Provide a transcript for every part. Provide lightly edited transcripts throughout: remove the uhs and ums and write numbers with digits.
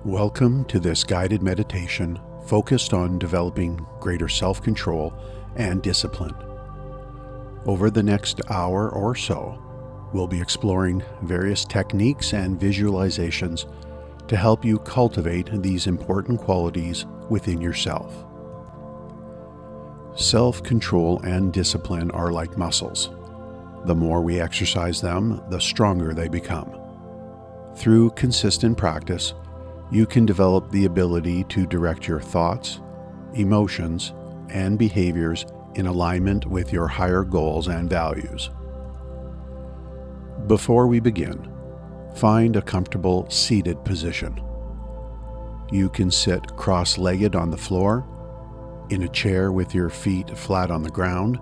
Welcome to this guided meditation focused on developing greater self-control and discipline. Over the next hour or so, we'll be exploring various techniques and visualizations to help you cultivate these important qualities within yourself. Self-control and discipline are like muscles. The more we exercise them, the stronger they become. Through consistent practice, you can develop the ability to direct your thoughts, emotions, and behaviors in alignment with your higher goals and values. Before we begin, find a comfortable seated position. You can sit cross-legged on the floor, in a chair with your feet flat on the ground,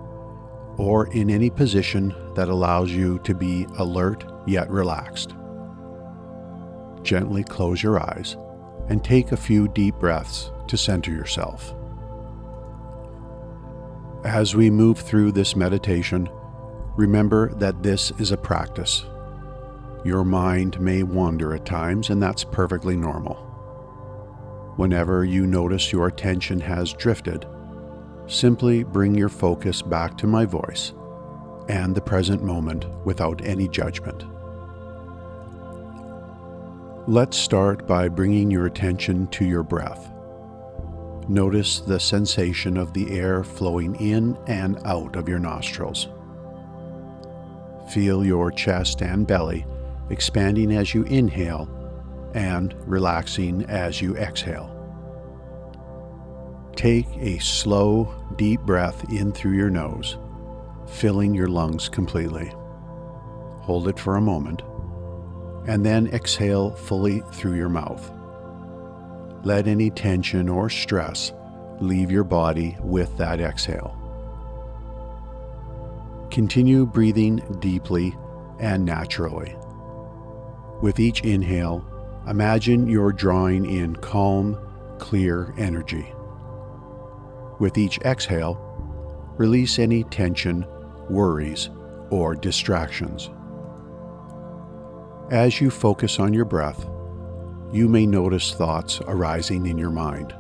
or in any position that allows you to be alert yet relaxed. Gently close your eyes and take a few deep breaths to center yourself. As we move through this meditation, remember that this is a practice. Your mind may wander at times, and that's perfectly normal. Whenever you notice your attention has drifted, simply bring your focus back to my voice and the present moment without any judgment. Let's start by bringing your attention to your breath. Notice the sensation of the air flowing in and out of your nostrils. Feel your chest and belly expanding as you inhale and relaxing as you exhale. Take a slow, deep breath in through your nose, filling your lungs completely. Hold it for a moment, and then exhale fully through your mouth. Let any tension or stress leave your body with that exhale. Continue breathing deeply and naturally. With each inhale, imagine you're drawing in calm, clear energy. With each exhale, release any tension, worries, or distractions. As you focus on your breath, you may notice thoughts arising in your mind.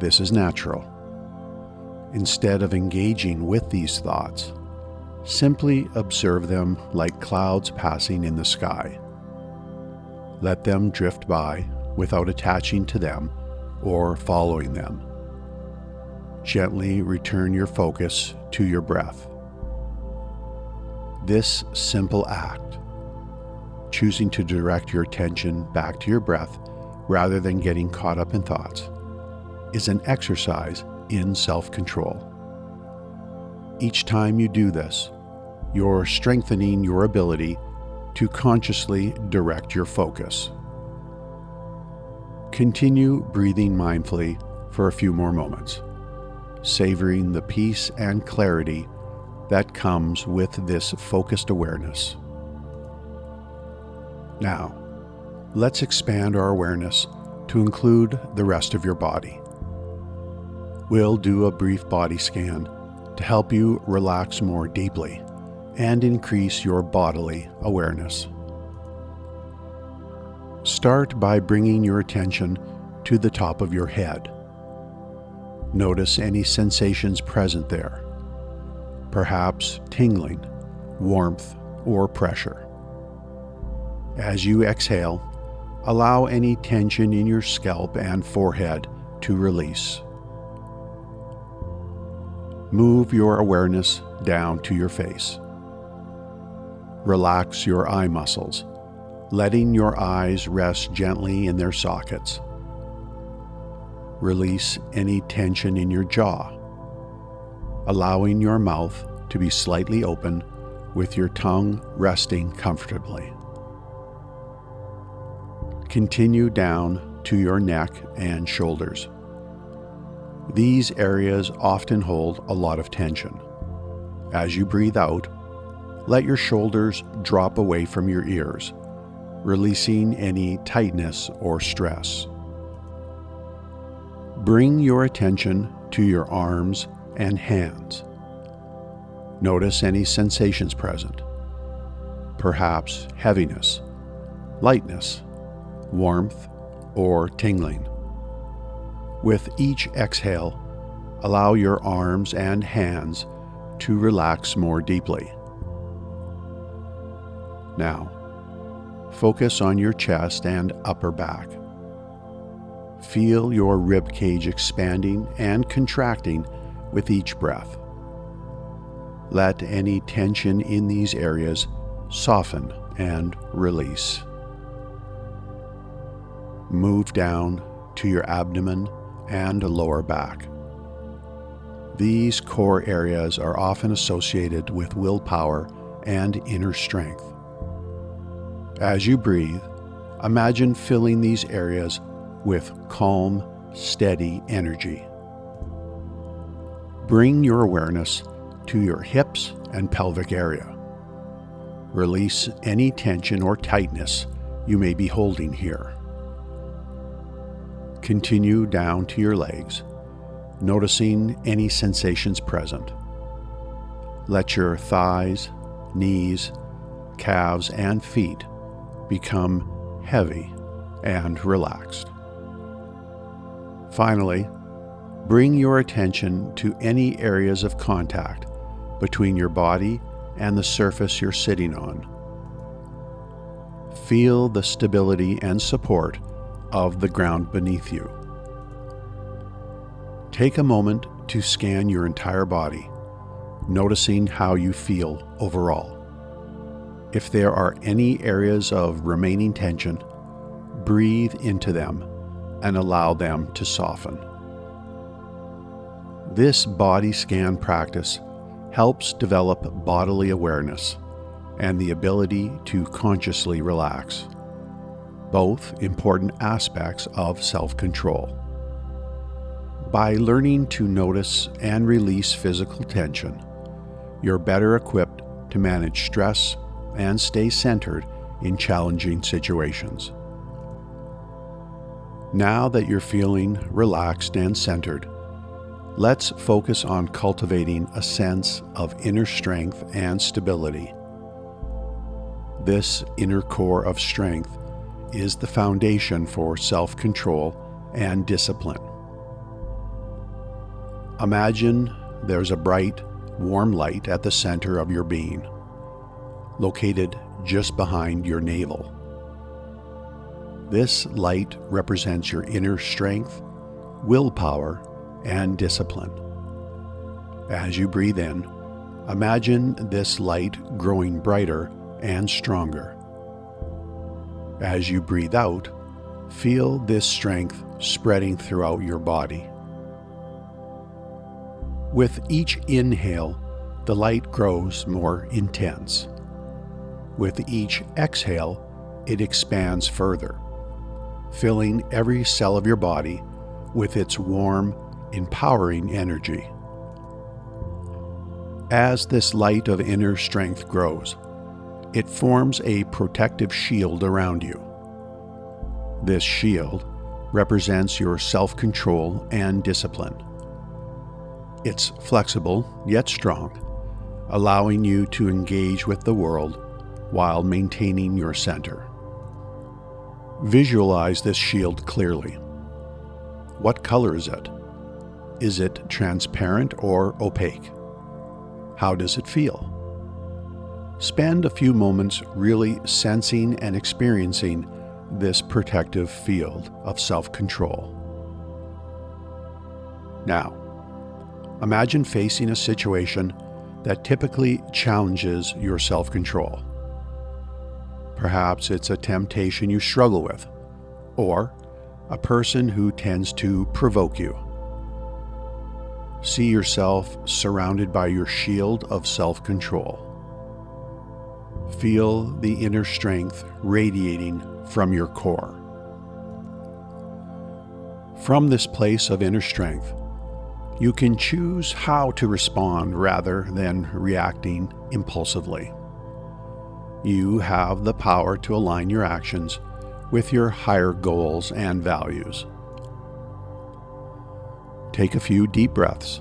This is natural. Instead of engaging with these thoughts, simply observe them like clouds passing in the sky. Let them drift by without attaching to them or following them. Gently return your focus to your breath. This simple act, choosing to direct your attention back to your breath rather than getting caught up in thoughts, is an exercise in self-control. Each time you do this, you're strengthening your ability to consciously direct your focus. Continue breathing mindfully for a few more moments, savoring the peace and clarity that comes with this focused awareness. Now, let's expand our awareness to include the rest of your body. We'll do a brief body scan to help you relax more deeply and increase your bodily awareness. Start by bringing your attention to the top of your head. Notice any sensations present there, perhaps tingling, warmth, or pressure. As you exhale, allow any tension in your scalp and forehead to release. Move your awareness down to your face. Relax your eye muscles, letting your eyes rest gently in their sockets. Release any tension in your jaw, allowing your mouth to be slightly open with your tongue resting comfortably. Continue down to your neck and shoulders. These areas often hold a lot of tension. As you breathe out, let your shoulders drop away from your ears, releasing any tightness or stress. Bring your attention to your arms and hands. Notice any sensations present, perhaps heaviness, lightness, warmth, or tingling. With each exhale, allow your arms and hands to relax more deeply. Now, focus on your chest and upper back. Feel your rib cage expanding and contracting with each breath. Let any tension in these areas soften and release. Move down to your abdomen and lower back. These core areas are often associated with willpower and inner strength. As you breathe, imagine filling these areas with calm, steady energy. Bring your awareness to your hips and pelvic area. Release any tension or tightness you may be holding here. Continue down to your legs, noticing any sensations present. Let your thighs, knees, calves, and feet become heavy and relaxed. Finally, bring your attention to any areas of contact between your body and the surface you're sitting on. Feel the stability and support of the ground beneath you. Take a moment to scan your entire body, noticing how you feel overall. If there are any areas of remaining tension, breathe into them and allow them to soften. This body scan practice helps develop bodily awareness and the ability to consciously relax, both important aspects of self-control. By learning to notice and release physical tension, you're better equipped to manage stress and stay centered in challenging situations. Now that you're feeling relaxed and centered, let's focus on cultivating a sense of inner strength and stability. This inner core of strength is the foundation for self-control and discipline. Imagine there's a bright, warm light at the center of your being, located just behind your navel. This light represents your inner strength, willpower, and discipline. As you breathe in, imagine this light growing brighter and stronger. As you breathe out, feel this strength spreading throughout your body. With each inhale, the light grows more intense. With each exhale, it expands further, filling every cell of your body with its warm, empowering energy. As this light of inner strength grows, it forms a protective shield around you. This shield represents your self-control and discipline. It's flexible yet strong, allowing you to engage with the world while maintaining your center. Visualize this shield clearly. What color is it? Is it transparent or opaque? How does it feel? Spend a few moments really sensing and experiencing this protective field of self-control. Now, imagine facing a situation that typically challenges your self-control. Perhaps it's a temptation you struggle with, or a person who tends to provoke you. See yourself surrounded by your shield of self-control. Feel the inner strength radiating from your core. From this place of inner strength, you can choose how to respond rather than reacting impulsively. You have the power to align your actions with your higher goals and values. Take a few deep breaths,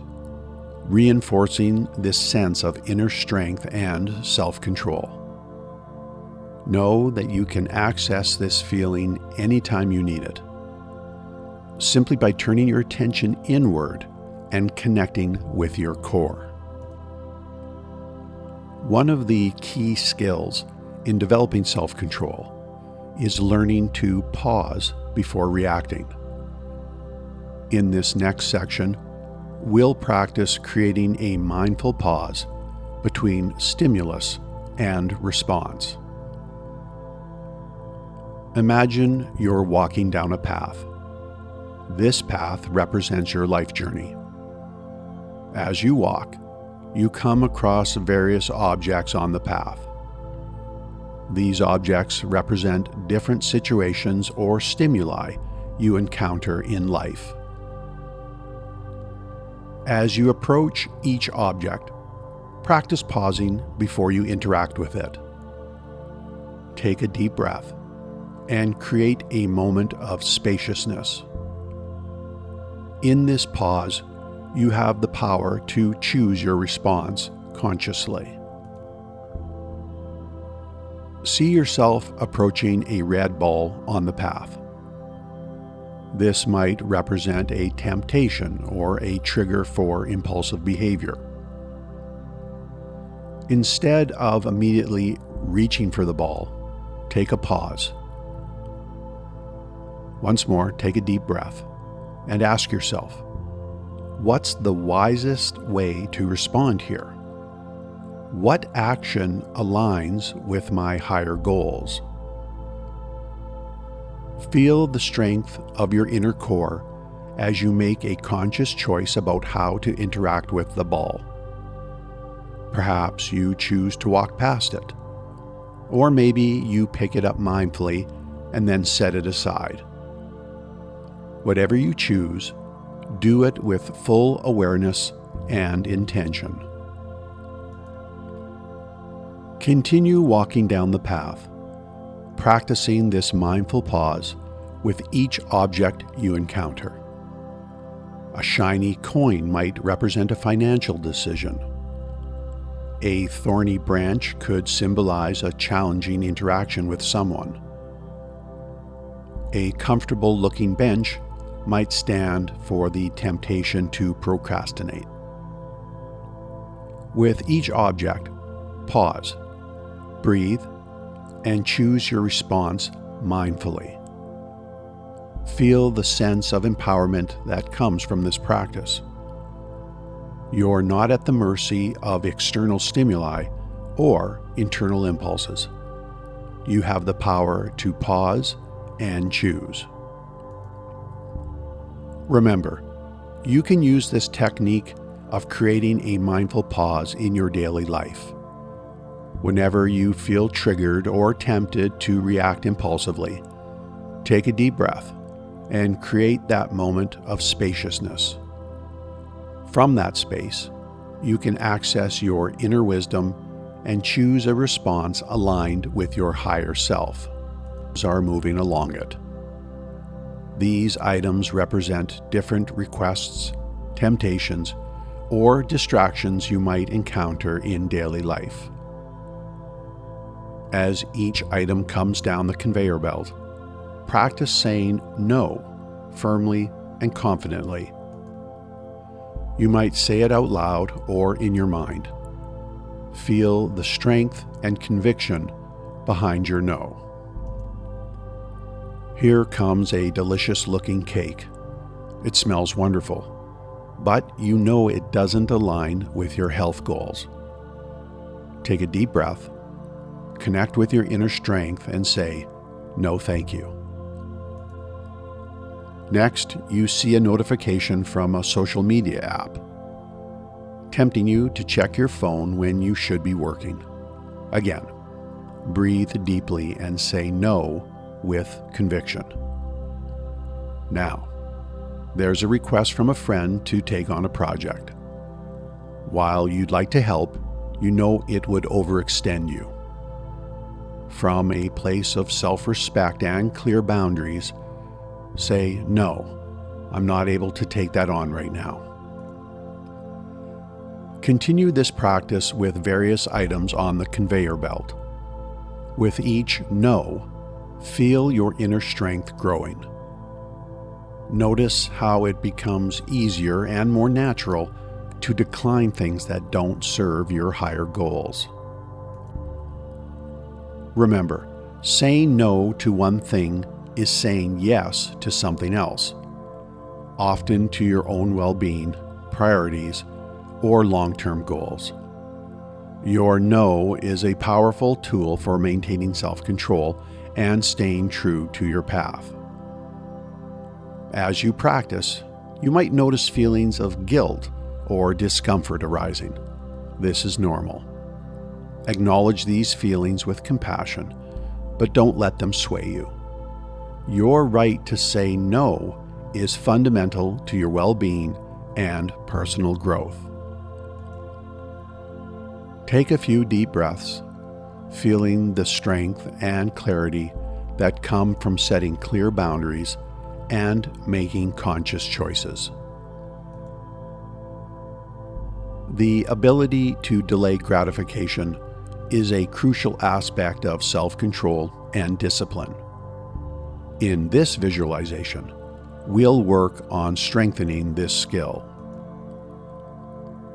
reinforcing this sense of inner strength and self-control. Know that you can access this feeling anytime you need it, simply by turning your attention inward and connecting with your core. One of the key skills in developing self-control is learning to pause before reacting. In this next section, we'll practice creating a mindful pause between stimulus and response. Imagine you're walking down a path. This path represents your life journey. As you walk, you come across various objects on the path. These objects represent different situations or stimuli you encounter in life. As you approach each object, practice pausing before you interact with it. Take a deep breath and create a moment of spaciousness. In this pause, you have the power to choose your response consciously. See yourself approaching a red ball on the path. This might represent a temptation or a trigger for impulsive behavior. Instead of immediately reaching for the ball, take a pause. Once more, take a deep breath and ask yourself, what's the wisest way to respond here? What action aligns with my higher goals? Feel the strength of your inner core as you make a conscious choice about how to interact with the ball. Perhaps you choose to walk past it, or maybe you pick it up mindfully and then set it aside. Whatever you choose, do it with full awareness and intention. Continue walking down the path, practicing this mindful pause with each object you encounter. A shiny coin might represent a financial decision. A thorny branch could symbolize a challenging interaction with someone. A comfortable-looking bench might stand for the temptation to procrastinate. With each object, pause, breathe, and choose your response mindfully. Feel the sense of empowerment that comes from this practice. You're not at the mercy of external stimuli or internal impulses. You have the power to pause and choose. Remember, you can use this technique of creating a mindful pause in your daily life. Whenever you feel triggered or tempted to react impulsively, take a deep breath and create that moment of spaciousness. From that space, you can access your inner wisdom and choose a response aligned with your higher self. Are moving along it. These items represent different requests, temptations, or distractions you might encounter in daily life. As each item comes down the conveyor belt, practice saying no firmly and confidently. You might say it out loud or in your mind. Feel the strength and conviction behind your no. Here comes a delicious-looking cake. It smells wonderful, but you know it doesn't align with your health goals. Take a deep breath, connect with your inner strength, and say, "No, thank you." Next, you see a notification from a social media app, tempting you to check your phone when you should be working. Again, breathe deeply and say no with conviction. Now, there's a request from a friend to take on a project. While you'd like to help, you know it would overextend you. From a place of self-respect and clear boundaries, say, "No, I'm not able to take that on right now." Continue this practice with various items on the conveyor belt. With each no, feel your inner strength growing. Notice how it becomes easier and more natural to decline things that don't serve your higher goals. Remember, saying no to one thing is saying yes to something else, often to your own well-being, priorities, or long-term goals. Your no is a powerful tool for maintaining self-control and staying true to your path. As you practice, you might notice feelings of guilt or discomfort arising. This is normal. Acknowledge these feelings with compassion, but don't let them sway you. Your right to say no is fundamental to your well-being and personal growth. Take a few deep breaths, feeling the strength and clarity that come from setting clear boundaries and making conscious choices. The ability to delay gratification is a crucial aspect of self-control and discipline. In this visualization, we'll work on strengthening this skill.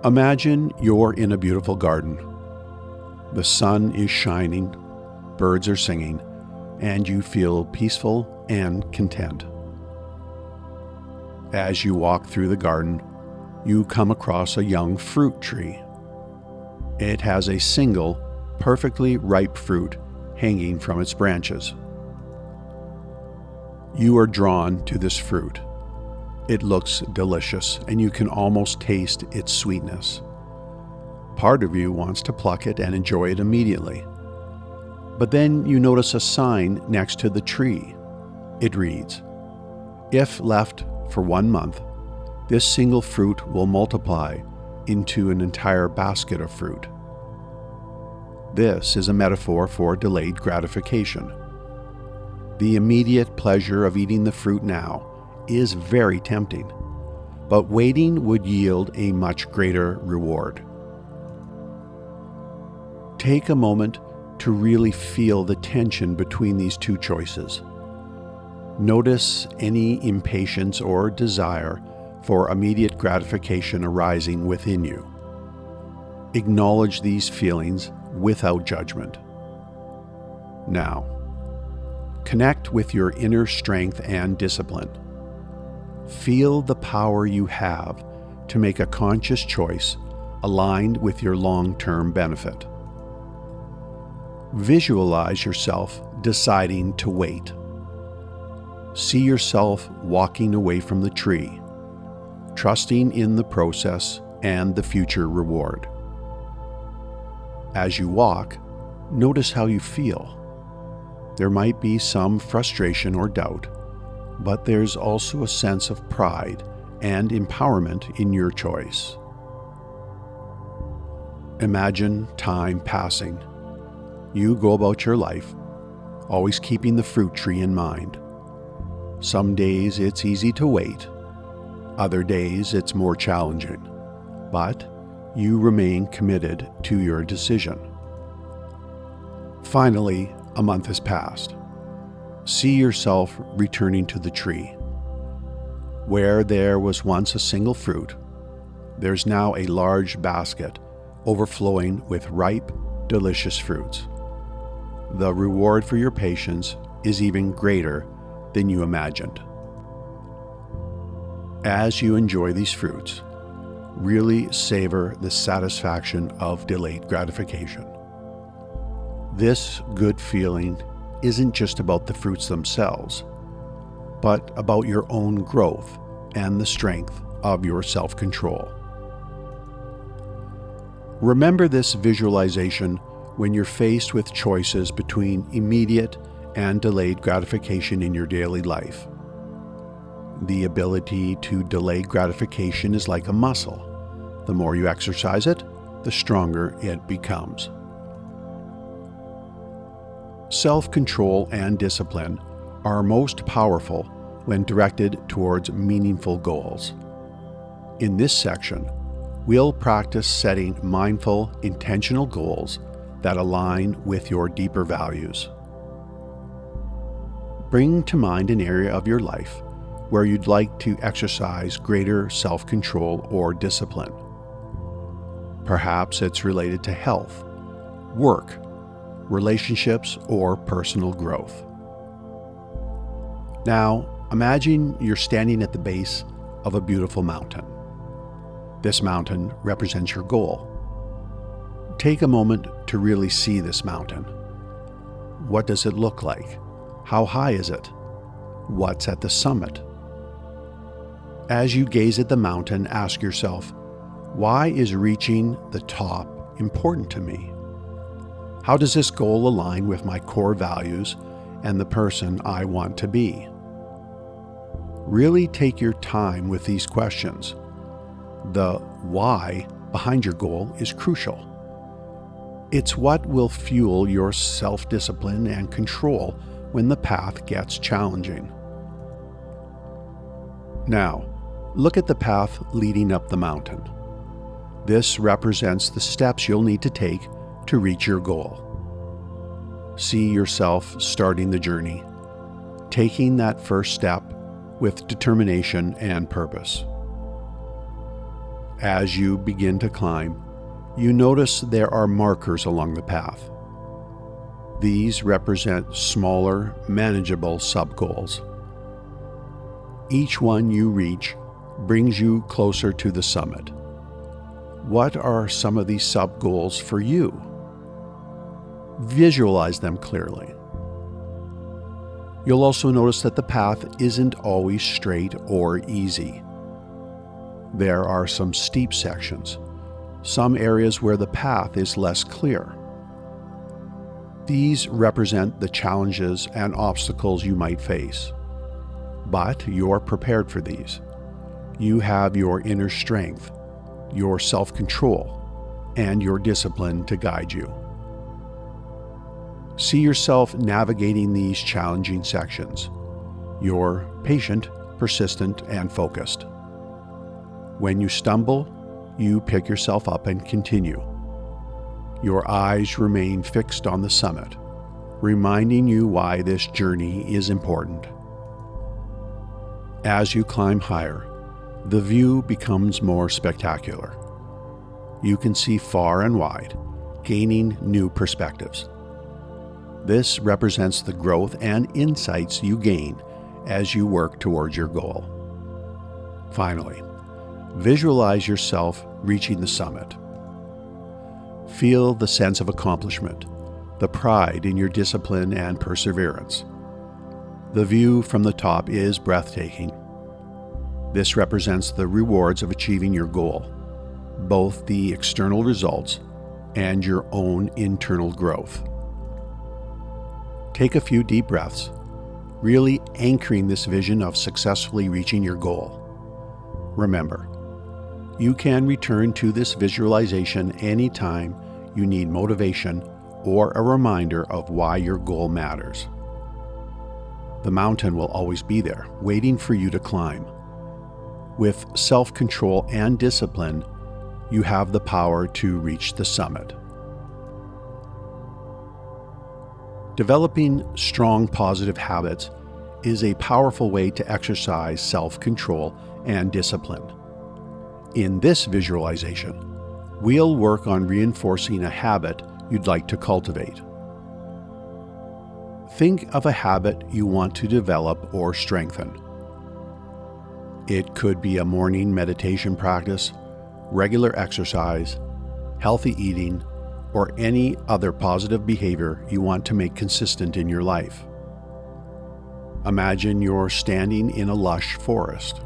Imagine you're in a beautiful garden. The sun is shining, birds are singing, and you feel peaceful and content. As you walk through the garden, you come across a young fruit tree. It has a single, perfectly ripe fruit hanging from its branches. You are drawn to this fruit. It looks delicious, and you can almost taste its sweetness. Part of you wants to pluck it and enjoy it immediately. But then you notice a sign next to the tree. It reads, "If left for 1 month, this single fruit will multiply into an entire basket of fruit." This is a metaphor for delayed gratification. The immediate pleasure of eating the fruit now is very tempting, but waiting would yield a much greater reward. Take a moment to really feel the tension between these two choices. Notice any impatience or desire for immediate gratification arising within you. Acknowledge these feelings without judgment. Now, connect with your inner strength and discipline. Feel the power you have to make a conscious choice aligned with your long-term benefit. Visualize yourself deciding to wait. See yourself walking away from the tree, trusting in the process and the future reward. As you walk, notice how you feel. There might be some frustration or doubt, but there's also a sense of pride and empowerment in your choice. Imagine time passing. You go about your life, always keeping the fruit tree in mind. Some days it's easy to wait. Other days it's more challenging, but you remain committed to your decision. Finally, a month has passed. See yourself returning to the tree. Where there was once a single fruit, there's now a large basket overflowing with ripe, delicious fruits. The reward for your patience is even greater than you imagined. As you enjoy these fruits, really savor the satisfaction of delayed gratification. This good feeling isn't just about the fruits themselves, but about your own growth and the strength of your self-control. Remember this visualization when you're faced with choices between immediate and delayed gratification in your daily life. The ability to delay gratification is like a muscle. The more you exercise it, the stronger it becomes. Self-control and discipline are most powerful when directed towards meaningful goals. In this section, we'll practice setting mindful, intentional goals that align with your deeper values. Bring to mind an area of your life where you'd like to exercise greater self-control or discipline. Perhaps it's related to health, work, relationships, or personal growth. Now, imagine you're standing at the base of a beautiful mountain. This mountain represents your goal. Take a moment to really see this mountain. What does it look like? How high is it? What's at the summit? As you gaze at the mountain, ask yourself, why is reaching the top important to me? How does this goal align with my core values and the person I want to be? Really take your time with these questions. The why behind your goal is crucial. It's what will fuel your self-discipline and control when the path gets challenging. Now, look at the path leading up the mountain. This represents the steps you'll need to take to reach your goal. See yourself starting the journey, taking that first step with determination and purpose. As you begin to climb, you notice there are markers along the path. These represent smaller, manageable sub-goals. Each one you reach brings you closer to the summit. What are some of these sub-goals for you? Visualize them clearly. You'll also notice that the path isn't always straight or easy. There are some steep sections, some areas where the path is less clear. These represent the challenges and obstacles you might face. But you're prepared for these. You have your inner strength, your self-control, and your discipline to guide you. See yourself navigating these challenging sections. You're patient, persistent, and focused. When you stumble, you pick yourself up and continue. Your eyes remain fixed on the summit, reminding you why this journey is important. As you climb higher, the view becomes more spectacular. You can see far and wide, gaining new perspectives. This represents the growth and insights you gain as you work towards your goal. Finally, visualize yourself reaching the summit. Feel the sense of accomplishment, the pride in your discipline and perseverance. The view from the top is breathtaking. This represents the rewards of achieving your goal, both the external results and your own internal growth. Take a few deep breaths, really anchoring this vision of successfully reaching your goal. Remember, you can return to this visualization anytime you need motivation or a reminder of why your goal matters. The mountain will always be there, waiting for you to climb. With self-control and discipline, you have the power to reach the summit. Developing strong positive habits is a powerful way to exercise self-control and discipline. In this visualization, we'll work on reinforcing a habit you'd like to cultivate. Think of a habit you want to develop or strengthen. It could be a morning meditation practice, regular exercise, healthy eating, or any other positive behavior you want to make consistent in your life. Imagine you're standing in a lush forest.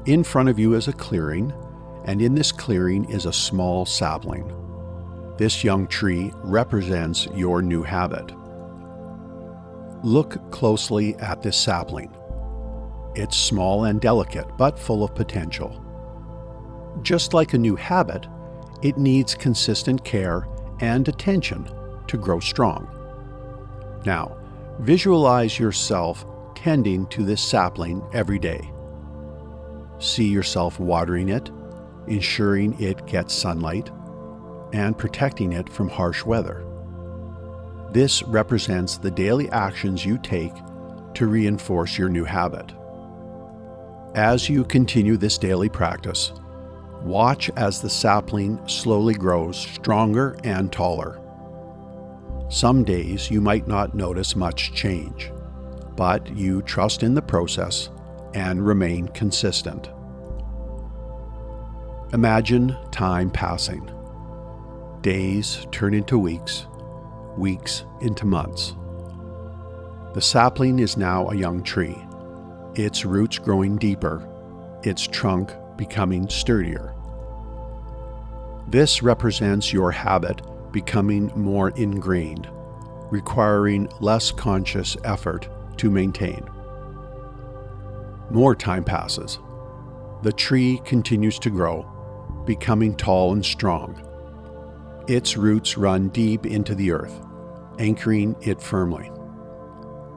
In front of you is a clearing, and in this clearing is a small sapling. This young tree represents your new habit. Look closely at this sapling. It's small and delicate, but full of potential. Just like a new habit, it needs consistent care and attention to grow strong. Now, visualize yourself tending to this sapling every day. See yourself watering it, ensuring it gets sunlight, and protecting it from harsh weather. This represents the daily actions you take to reinforce your new habit. As you continue this daily practice, watch as the sapling slowly grows stronger and taller. Some days you might not notice much change, but you trust in the process and remain consistent. Imagine time passing. Days turn into weeks, weeks into months. The sapling is now a young tree, its roots growing deeper, its trunk becoming sturdier. This represents your habit becoming more ingrained, requiring less conscious effort to maintain. More time passes. The tree continues to grow, becoming tall and strong. Its roots run deep into the earth, anchoring it firmly.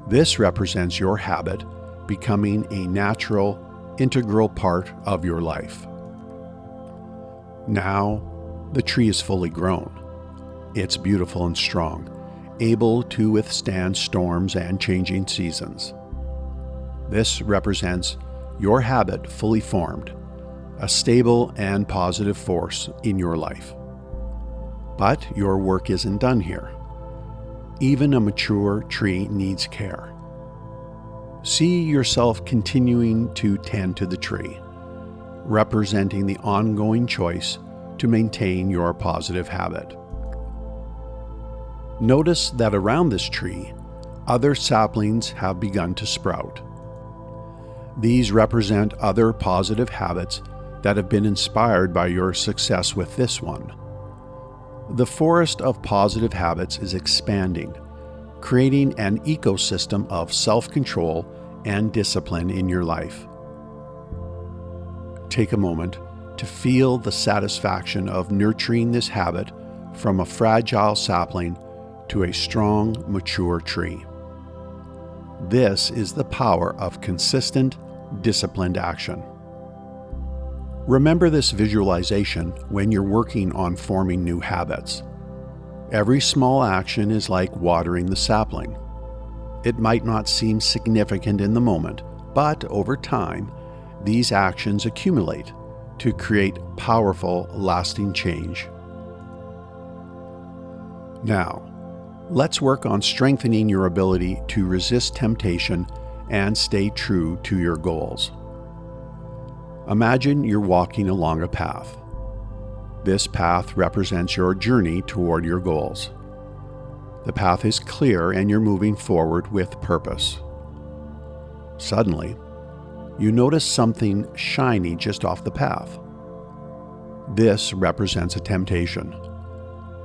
This represents your habit becoming a natural, integral part of your life. Now, the tree is fully grown. It's beautiful and strong, able to withstand storms and changing seasons. This represents your habit fully formed, a stable and positive force in your life. But your work isn't done here. Even a mature tree needs care. See yourself continuing to tend to the tree, representing the ongoing choice to maintain your positive habit. Notice that around this tree, other saplings have begun to sprout. These represent other positive habits that have been inspired by your success with this one. The forest of positive habits is expanding, creating an ecosystem of self-control and discipline in your life. Take a moment to feel the satisfaction of nurturing this habit from a fragile sapling to a strong, mature tree. This is the power of consistent, disciplined action. Remember this visualization when you're working on forming new habits. Every small action is like watering the sapling. It might not seem significant in the moment, but over time, these actions accumulate to create powerful, lasting change. Now, let's work on strengthening your ability to resist temptation and stay true to your goals. Imagine you're walking along a path. This path represents your journey toward your goals. The path is clear and you're moving forward with purpose. Suddenly, you notice something shiny just off the path. This represents a temptation,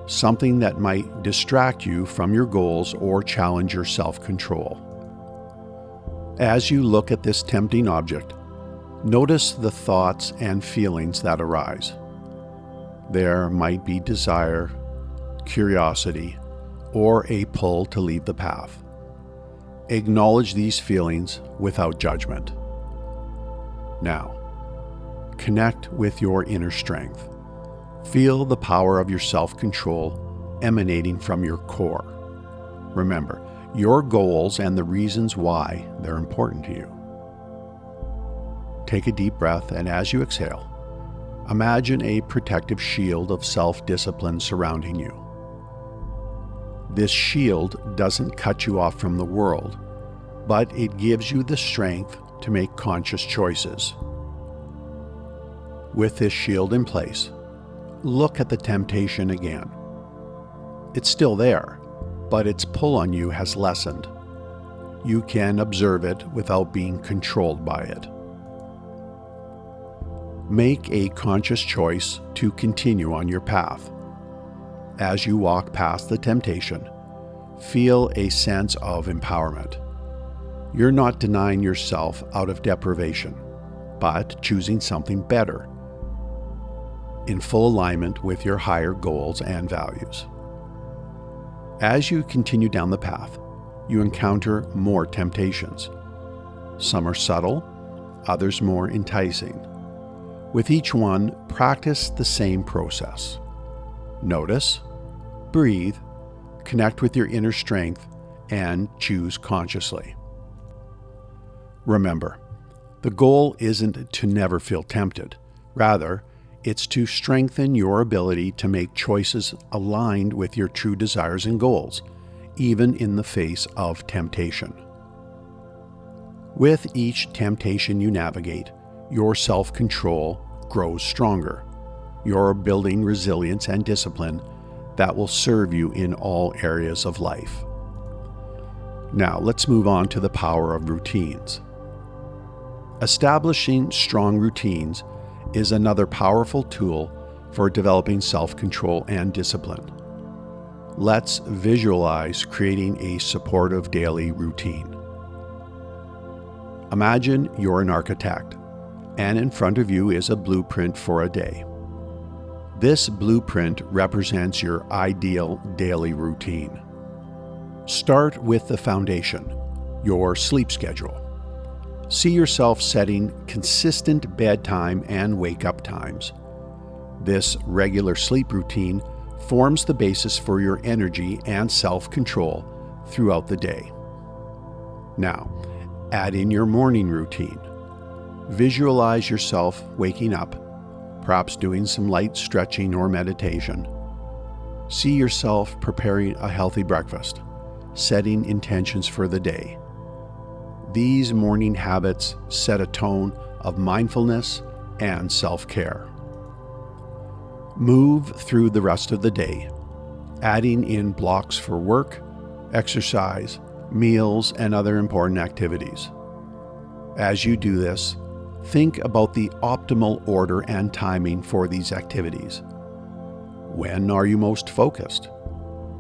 something that might distract you from your goals or challenge your self-control. As you look at this tempting object, notice the thoughts and feelings that arise. There might be desire, curiosity, or a pull to leave the path. Acknowledge these feelings without judgment. Now, connect with your inner strength. Feel the power of your self-control emanating from your core. Remember, your goals and the reasons why they're important to you. Take a deep breath, and as you exhale, imagine a protective shield of self-discipline surrounding you. This shield doesn't cut you off from the world, but it gives you the strength to make conscious choices. With this shield in place, look at the temptation again. It's still there, but its pull on you has lessened. You can observe it without being controlled by it. Make a conscious choice to continue on your path. As you walk past the temptation, feel a sense of empowerment. You're not denying yourself out of deprivation, but choosing something better, in full alignment with your higher goals and values. As you continue down the path, you encounter more temptations. Some are subtle, others more enticing. With each one, practice the same process. Notice, breathe, connect with your inner strength, and choose consciously. Remember, The goal isn't to never feel tempted. Rather, it's to strengthen your ability to make choices aligned with your true desires and goals, even in the face of temptation. With each temptation you navigate, your self-control grows stronger. You're building resilience and discipline that will serve you in all areas of life. Now, let's move on to the power of routines. Establishing strong routines is another powerful tool for developing self-control and discipline. Let's visualize creating a supportive daily routine. Imagine you're an architect, and in front of you is a blueprint for a day. This blueprint represents your ideal daily routine. Start with the foundation, your sleep schedule. See yourself setting consistent bedtime and wake-up times. This regular sleep routine forms the basis for your energy and self-control throughout the day. Now, add in your morning routine. Visualize yourself waking up, perhaps doing some light stretching or meditation. See yourself preparing a healthy breakfast, setting intentions for the day. These morning habits set a tone of mindfulness and self-care. Move through the rest of the day, adding in blocks for work, exercise, meals, and other important activities. As you do this, think about the optimal order and timing for these activities. When are you most focused?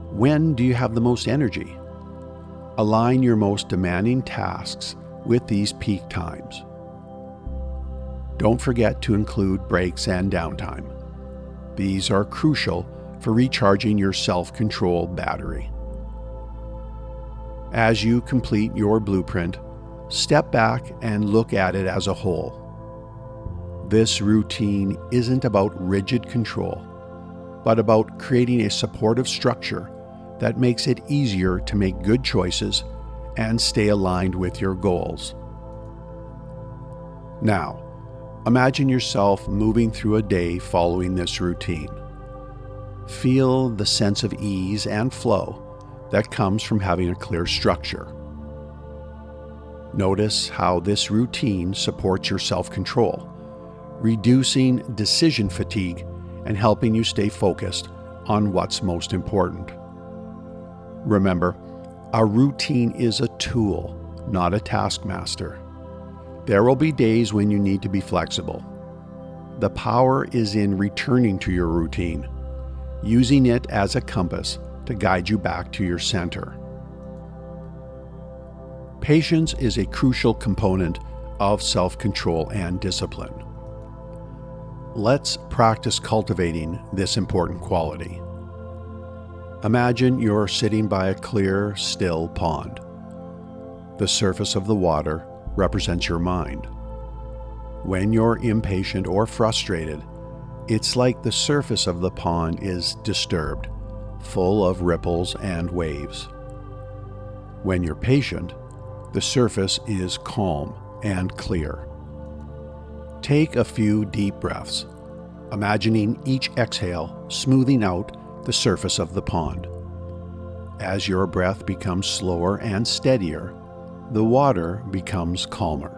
When do you have the most energy? Align your most demanding tasks with these peak times. Don't forget to include breaks and downtime. These are crucial for recharging your self-control battery. As you complete your blueprint, step back and look at it as a whole. This routine isn't about rigid control, but about creating a supportive structure that makes it easier to make good choices and stay aligned with your goals. Now, imagine yourself moving through a day following this routine. Feel the sense of ease and flow that comes from having a clear structure. Notice how this routine supports your self-control, reducing decision fatigue and helping you stay focused on what's most important. Remember, a routine is a tool, not a taskmaster. There will be days when you need to be flexible. The power is in returning to your routine, using it as a compass to guide you back to your center. Patience is a crucial component of self-control and discipline. Let's practice cultivating this important quality. Imagine you're sitting by a clear, still pond. The surface of the water represents your mind. When you're impatient or frustrated, it's like the surface of the pond is disturbed, full of ripples and waves. When you're patient, the surface is calm and clear. Take a few deep breaths, imagining each exhale smoothing out the surface of the pond. As your breath becomes slower and steadier, the water becomes calmer.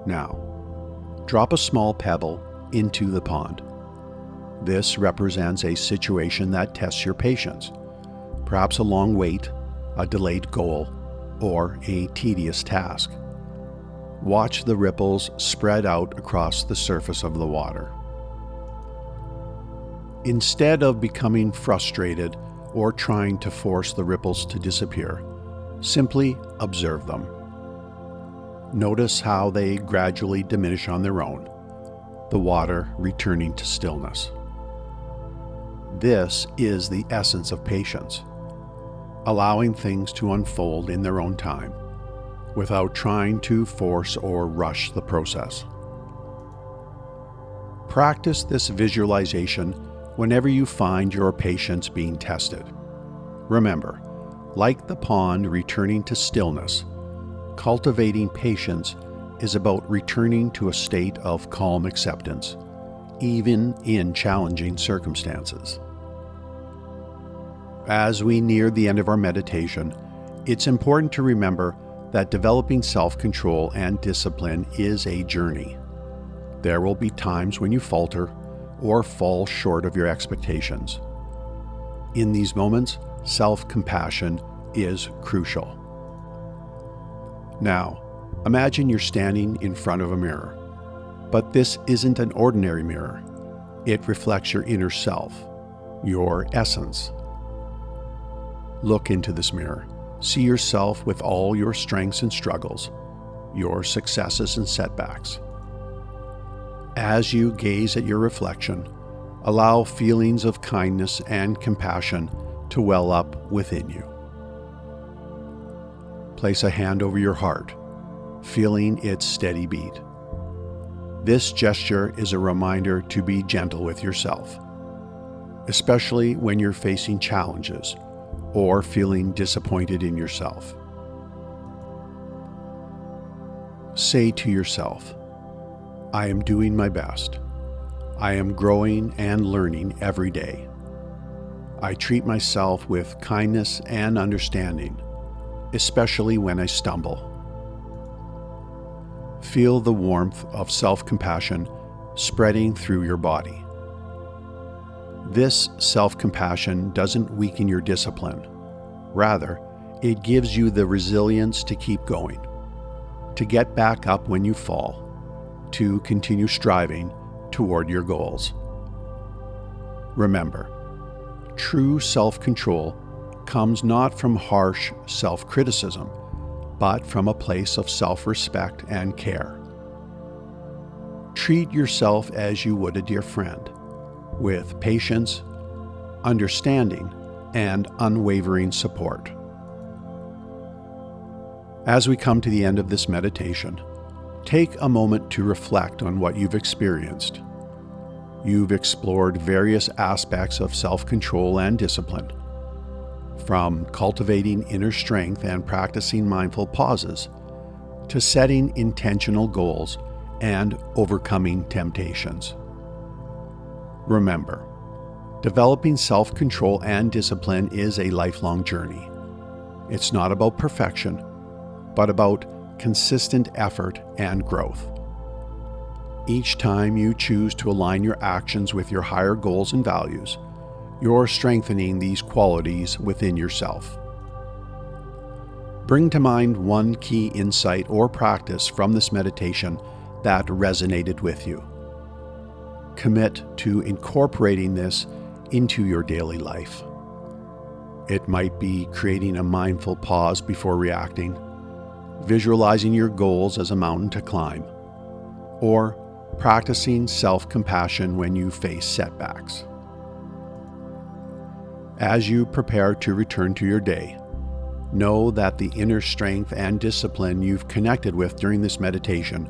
Now, drop a small pebble into the pond. This represents a situation that tests your patience, perhaps a long wait, a delayed goal, or a tedious task. Watch the ripples spread out across the surface of the water. Instead of becoming frustrated or trying to force the ripples to disappear, simply observe them. Notice how they gradually diminish on their own, the water returning to stillness. This is the essence of patience, allowing things to unfold in their own time, without trying to force or rush the process. Practice this visualization whenever you find your patience being tested. Remember, like the pond returning to stillness, cultivating patience is about returning to a state of calm acceptance, even in challenging circumstances. As we near the end of our meditation, it's important to remember that developing self-control and discipline is a journey. There will be times when you falter or fall short of your expectations. In these moments, self-compassion is crucial. Now, imagine you're standing in front of a mirror, but this isn't an ordinary mirror. It reflects your inner self, your essence. Look into this mirror. See yourself with all your strengths and struggles, your successes and setbacks. As you gaze at your reflection, allow feelings of kindness and compassion to well up within you. Place a hand over your heart, feeling its steady beat. This gesture is a reminder to be gentle with yourself, especially when you're facing challenges or feeling disappointed in yourself. Say to yourself, I am doing my best. I am growing and learning every day. I treat myself with kindness and understanding, especially when I stumble. Feel the warmth of self-compassion spreading through your body. This self-compassion doesn't weaken your discipline. Rather, it gives you the resilience to keep going, to get back up when you fall, to continue striving toward your goals. Remember, true self-control comes not from harsh self-criticism, but from a place of self-respect and care. Treat yourself as you would a dear friend, with patience, understanding, and unwavering support. As we come to the end of this meditation, take a moment to reflect on what you've experienced. You've explored various aspects of self-control and discipline, from cultivating inner strength and practicing mindful pauses, to setting intentional goals and overcoming temptations. Remember, developing self-control and discipline is a lifelong journey. It's not about perfection, but about consistent effort and growth. Each time you choose to align your actions with your higher goals and values, you're strengthening these qualities within yourself. Bring to mind one key insight or practice from this meditation that resonated with you. Commit to incorporating this into your daily life. It might be creating a mindful pause before reacting, visualizing your goals as a mountain to climb, or practicing self-compassion when you face setbacks. As you prepare to return to your day, know that the inner strength and discipline you've connected with during this meditation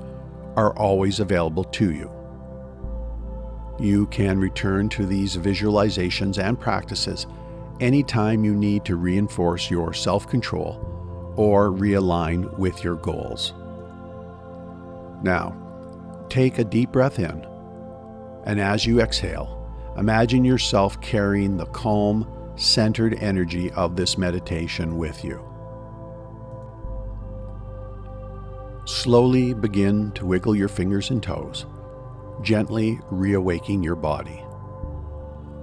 are always available to you. You can return to these visualizations and practices anytime you need to reinforce your self-control or realign with your goals. Now, take a deep breath in, and as you exhale, imagine yourself carrying the calm, centered energy of this meditation with you. Slowly begin to wiggle your fingers and toes, gently reawaking your body.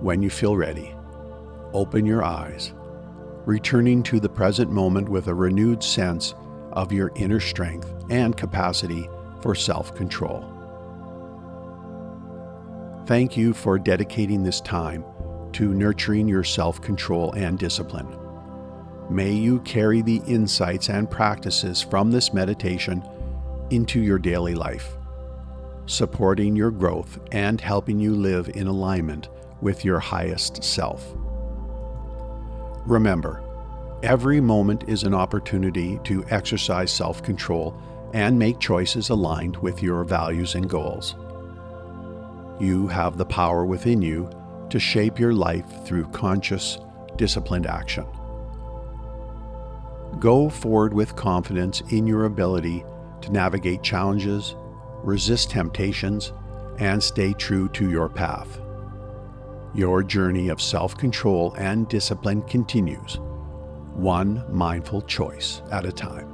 When you feel ready, open your eyes, returning to the present moment with a renewed sense of your inner strength and capacity for self-control. Thank you for dedicating this time to nurturing your self-control and discipline. May you carry the insights and practices from this meditation into your daily life, supporting your growth and helping you live in alignment with your highest self. Remember, every moment is an opportunity to exercise self-control and make choices aligned with your values and goals. You have the power within you to shape your life through conscious, disciplined action. Go forward with confidence in your ability to navigate challenges, resist temptations, and stay true to your path. Your journey of self-control and discipline continues, one mindful choice at a time.